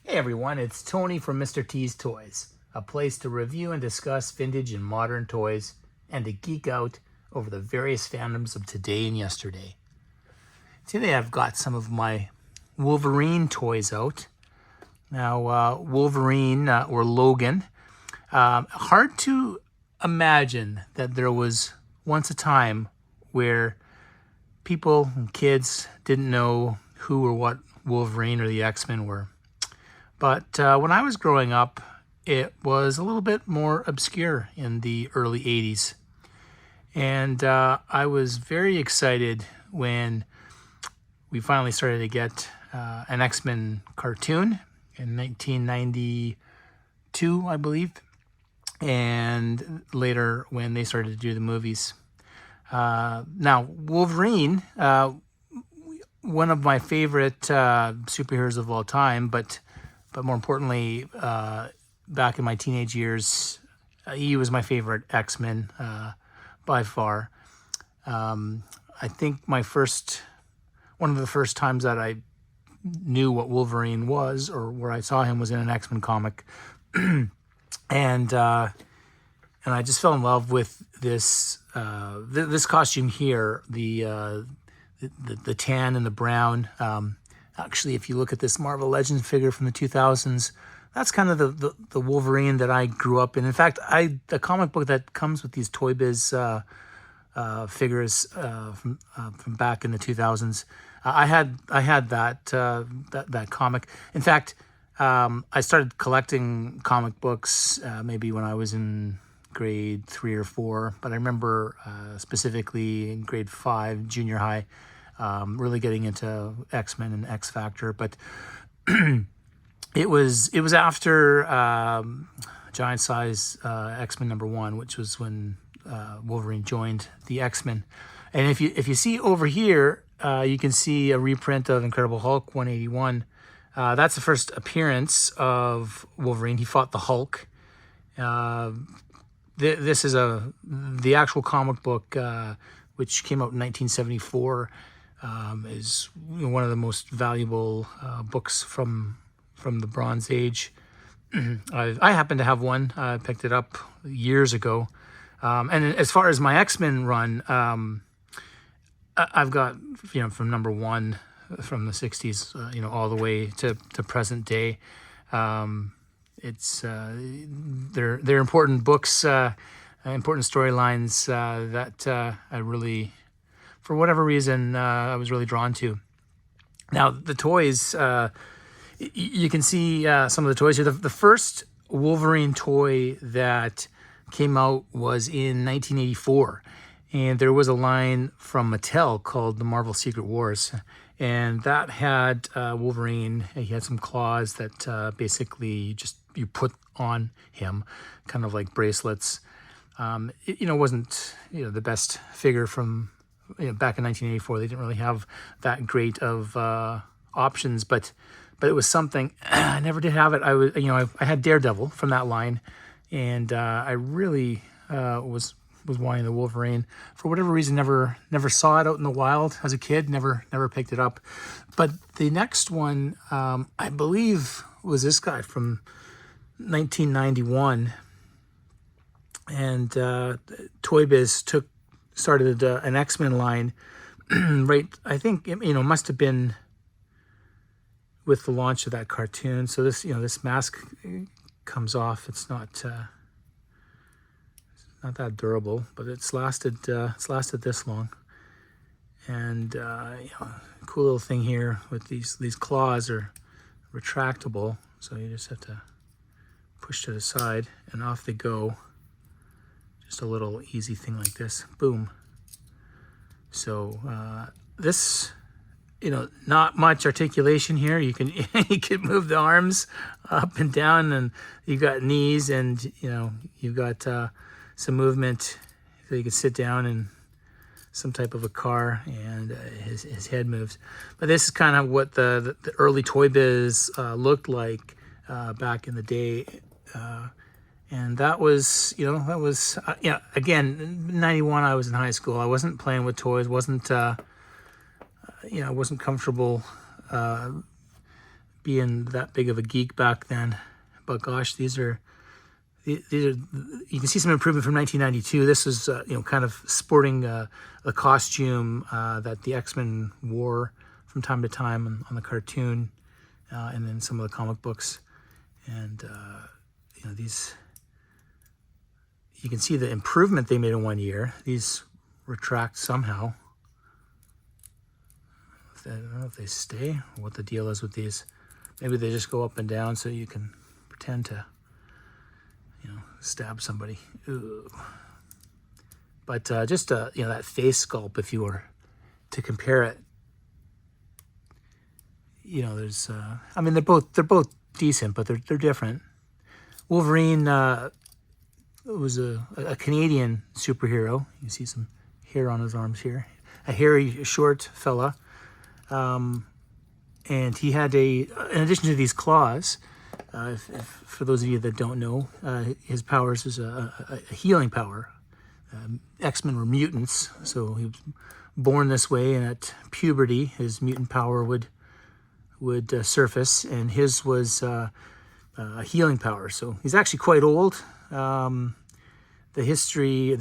Hey everyone, it's Tony from Mr. T's Toys, a place to review and discuss vintage and modern toys and to geek out over the various fandoms of today and yesterday. Today I've got some of my Wolverine toys out. Now, Wolverine or Logan, hard to imagine that there was once a time where people and kids didn't know who or what Wolverine or the X-Men were. But when I was growing up, it was a little bit more obscure in the early 80s. And I was very excited when we finally started to get an X-Men cartoon in 1992, I believe. And later when they started to do the movies. Now, Wolverine, one of my favorite superheroes of all time, but more importantly, back in my teenage years, he was my favorite X-Men by far. I think one of the first times that I knew what Wolverine was, or where I saw him, was in an X-Men comic, and I just fell in love with this this costume here, the tan and the brown. Actually, if you look at this Marvel Legends figure from the 2000s, that's kind of the Wolverine that I grew up in. In fact, the comic book that comes with these Toy Biz figures from back in the 2000s, I had that comic. In fact, I started collecting comic books maybe when I was in grade 3 or 4, but I remember specifically in grade 5, junior high, really getting into X-Men and X Factor. But it was after Giant Size X-Men #1, which was when Wolverine joined the X-Men. And if you see over here, you can see a reprint of Incredible Hulk 181. That's the first appearance of Wolverine. He fought the Hulk. This is the actual comic book, which came out in 1974. Is one of the most valuable books from the Bronze Age. I happen to have one. I picked it up years ago. And as far as my X-Men run, I've got from #1 from the 60s, all the way to present day. It's they're important books, important storylines that I really, for whatever reason, I was really drawn to. Now, the toys, you can see some of the toys here. The first Wolverine toy that came out was in 1984. And there was a line from Mattel called the Marvel Secret Wars. And that had Wolverine. He had some claws that basically just you put on him, kind of like bracelets. It wasn't the best figure from back in 1984. They didn't really have that great of options, but it was something. I never did have it. I had Daredevil from that line, and I really was wanting the Wolverine. For whatever reason, never saw it out in the wild as a kid. Never picked it up. But the next one, I believe, was this guy from 1991, and Toy Biz started an X-Men line. Right, I think must have been with the launch of that cartoon. So this mask comes off. It's not that durable, but it's lasted this long. And cool little thing here with these claws are retractable, so you just have to push to the side and off they go. Just a little easy thing like this. Boom. So this, not much articulation here. You can you can move the arms up and down, and you've got knees, and you've got some movement, so you can sit down in some type of a car, and his head moves. But this is kind of what the early Toy Biz looked like back in the day. And that was, again, 91, I was in high school. I wasn't playing with toys, wasn't comfortable being that big of a geek back then. But gosh, these are, you can see some improvement from 1992. This is, kind of sporting the costume that the X-Men wore from time to time on the cartoon and then some of the comic books. And, these, you can see the improvement they made in 1 year. These retract somehow. I don't know if they stay or what the deal is with these. Maybe they just go up and down so you can pretend to, stab somebody. Ooh. But just that face sculpt, if you were to compare it, there's they're both decent, but they're different. Wolverine was a Canadian superhero. You see some hair on his arms here. A hairy, short fella. And he had in addition to these claws, for those of you that don't know, his powers is a healing power. X-Men were mutants, so he was born this way, and at puberty, his mutant power would surface, and his was a healing power. So he's actually quite old. The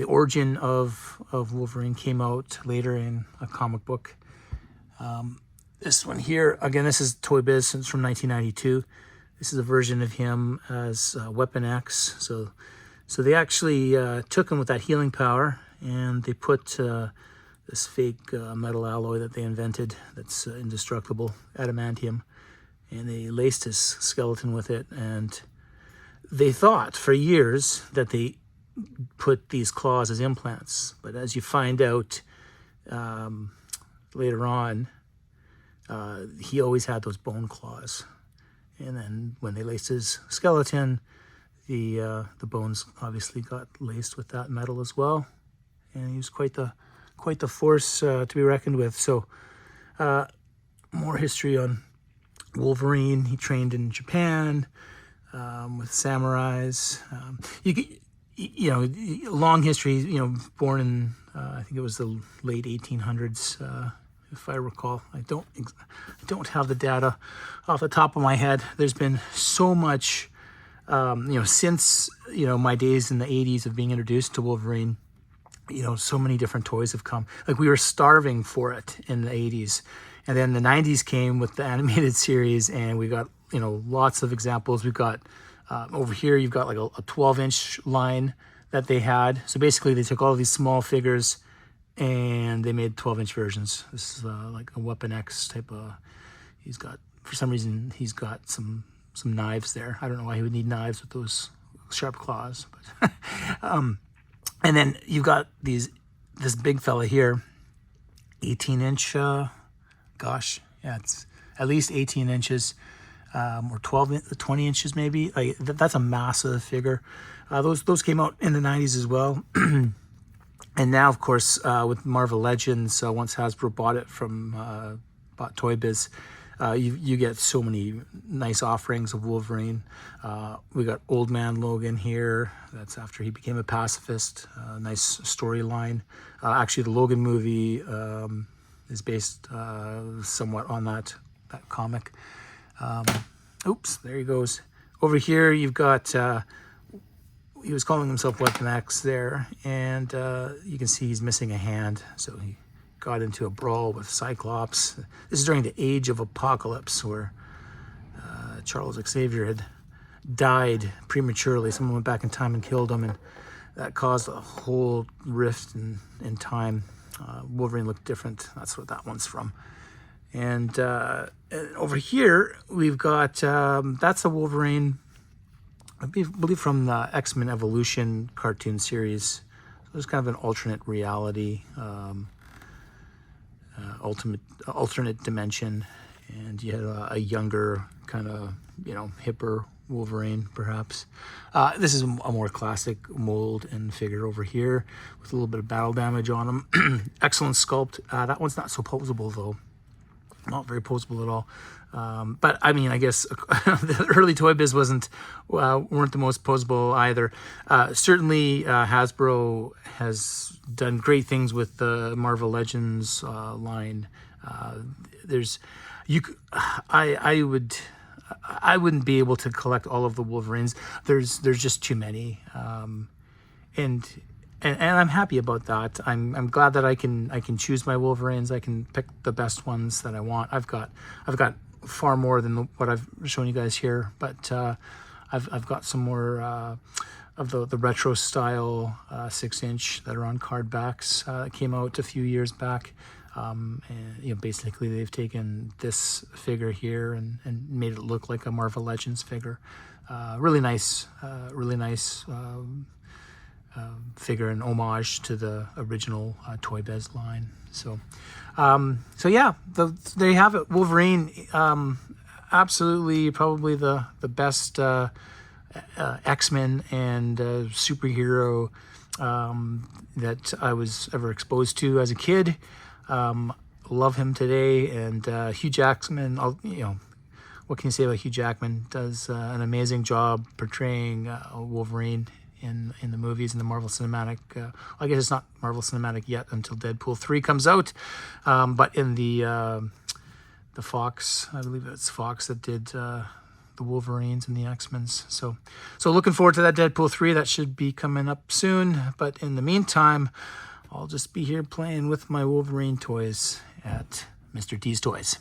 origin of Wolverine came out later in a comic book. This one here, again, this is Toy Biz since from 1992. This is a version of him as Weapon X. So they actually took him with that healing power, and they put this fake metal alloy that they invented that's indestructible, adamantium, and they laced his skeleton with it. And they thought for years that they put these claws as implants, but as you find out later on, he always had those bone claws. And then when they laced his skeleton, the bones obviously got laced with that metal as well, and he was quite the force to be reckoned with. So more history on Wolverine. He trained in Japan with samurais. Long history. Born in I think it was the late 1800s. If I recall, I don't have the data off the top of my head. There's been so much, since my days in the 80s of being introduced to Wolverine. So many different toys have come. Like, we were starving for it in the 80s, and then the 90s came with the animated series, and we got lots of examples. We've got over here. You've got like a 12-inch line that they had. So basically, they took all of these small figures and they made 12-inch versions. This is like a Weapon X type of. For some reason, he's got some knives there. I don't know why he would need knives with those sharp claws. But and then you've got this big fella here, 18-inch. It's at least 18 inches, or 20 inches maybe. That's a massive figure. Those came out in the 90s as well. And now, of course, with Marvel Legends, once Hasbro bought Toy Biz, you get so many nice offerings of Wolverine. We got Old Man Logan here. That's after he became a pacifist. Nice storyline. Actually, the Logan movie is based somewhat on that comic. Oops, there he goes. Over here, you've got. He was calling himself Weapon X there, and you can see he's missing a hand. So he got into a brawl with Cyclops. This is during the Age of Apocalypse, where Charles Xavier had died prematurely. Someone went back in time and killed him, and that caused a whole rift in time. Wolverine looked different. That's what that one's from. And over here, we've got, that's a Wolverine, I believe from the X-Men Evolution cartoon series. So it's kind of an alternate reality, alternate dimension, and you had a younger, kind of, hipper Wolverine, perhaps. This is a more classic mold and figure over here with a little bit of battle damage on him. Excellent sculpt. That one's not so posable, though. Not very posable at all. But I mean, I guess the early Toy Biz weren't the most posable either. Certainly, Hasbro has done great things with the Marvel Legends line. I I wouldn't be able to collect all of the Wolverines. There's just too many, and I'm happy about that. I'm glad that I can choose my Wolverines. I can pick the best ones that I want. I've got far more than what I've shown you guys here, but I've got some more of the retro style 6-inch that are on card backs that came out a few years back. And basically they've taken this figure here and made it look like a Marvel Legends figure. Really nice figure, an homage to the original Toy Biz line. So yeah, there you have it. Wolverine, absolutely probably the best X-Men and superhero that I was ever exposed to as a kid. Love him today, and Hugh Jackman. What can you say about Hugh Jackman? Does an amazing job portraying Wolverine in the movies, in the Marvel Cinematic. I guess it's not Marvel Cinematic yet until Deadpool 3 comes out, but in the Fox, I believe it's Fox that did the Wolverines and the X-Men's. So looking forward to that Deadpool 3. That should be coming up soon. But in the meantime, I'll just be here playing with my Wolverine toys at Mr. T's Toys.